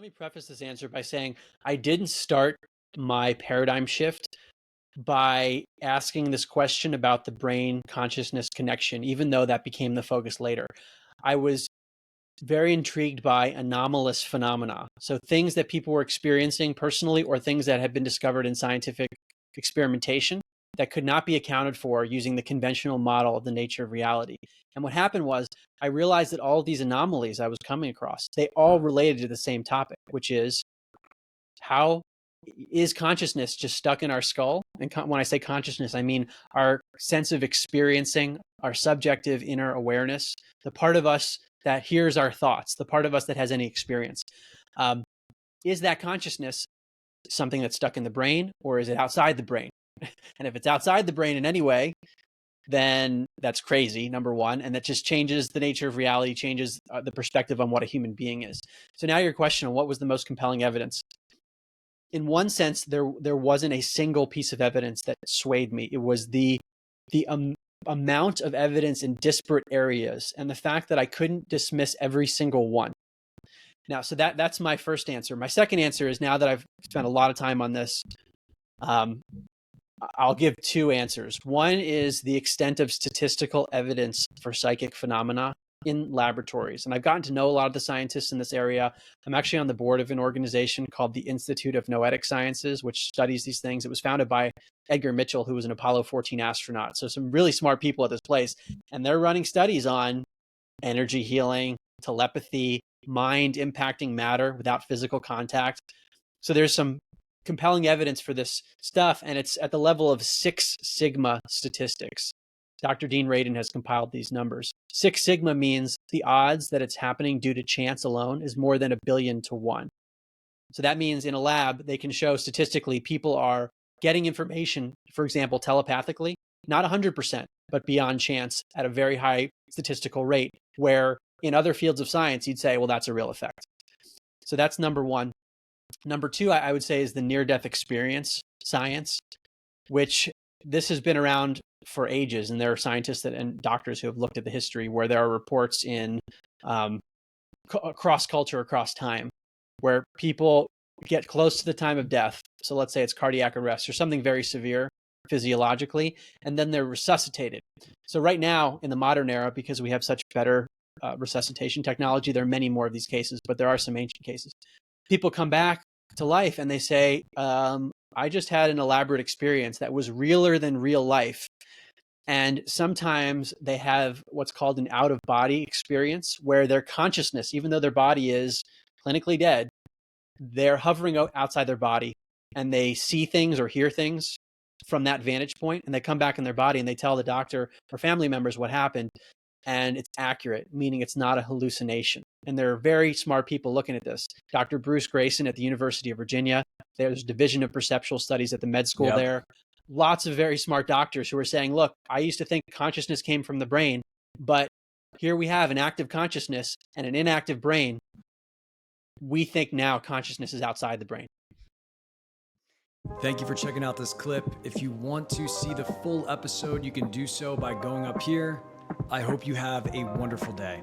let me preface this answer by saying I didn't start my paradigm shift by asking this question about the brain consciousness connection, even though that became the focus later. I was very intrigued by anomalous phenomena. So things that people were experiencing personally or things that had been discovered in scientific experimentation that could not be accounted for using the conventional model of the nature of reality. And what happened was I realized that all of these anomalies I was coming across, they all related to the same topic, which is how is consciousness just stuck in our skull? And when I say consciousness, I mean our sense of experiencing, our subjective inner awareness, the part of us that hears our thoughts, the part of us that has any experience. Is that consciousness something that's stuck in the brain, or is it outside the brain? And if it's outside the brain in any way, then that's crazy, number one. And that just changes the nature of reality, changes the perspective on what a human being is. So now your question on what was the most compelling evidence? In one sense, there wasn't a single piece of evidence that swayed me. It was the amount of evidence in disparate areas and the fact that I couldn't dismiss every single one. Now, so that's my first answer. My second answer is, now that I've spent a lot of time on this, I'll give two answers. One is the extent of statistical evidence for psychic phenomena in laboratories. And I've gotten to know a lot of the scientists in this area. I'm actually on the board of an organization called the Institute of Noetic Sciences, which studies these things. It was founded by Edgar Mitchell, who was an Apollo 14 astronaut. So some really smart people at this place. And they're running studies on energy healing, telepathy, mind impacting matter without physical contact. So there's some compelling evidence for this stuff, and it's at the level of 6 sigma statistics. Dr. Dean Radin has compiled these numbers. 6 sigma means the odds that it's happening due to chance alone is more than 1 billion to 1. So that means in a lab, they can show statistically people are getting information, for example, telepathically, not 100%, but beyond chance at a very high statistical rate, where in other fields of science, you'd say, well, that's a real effect. So that's number one. Number two, I would say, is the near-death experience science, which this has been around for ages. And there are scientists and doctors who have looked at the history where there are reports in across culture, across time, where people get close to the time of death. So let's say it's cardiac arrest or something very severe physiologically, and then they're resuscitated. So right now in the modern era, because we have such better resuscitation technology, there are many more of these cases, but there are some ancient cases. People come back to life and they say, I just had an elaborate experience that was realer than real life. And sometimes they have what's called an out-of-body experience, where their consciousness, even though their body is clinically dead, they're hovering outside their body and they see things or hear things from that vantage point, and they come back in their body and they tell the doctor or family members what happened, and it's accurate, meaning it's not a hallucination. And there are very smart people looking at this. Dr. Bruce Grayson at the University of Virginia, there's a division of perceptual studies at the med school there. Lots of very smart doctors who are saying, look, I used to think consciousness came from the brain, but here we have an active consciousness and an inactive brain. We think now consciousness is outside the brain. Thank you for checking out this clip. If you want to see the full episode, you can do so by going up here. I hope you have a wonderful day.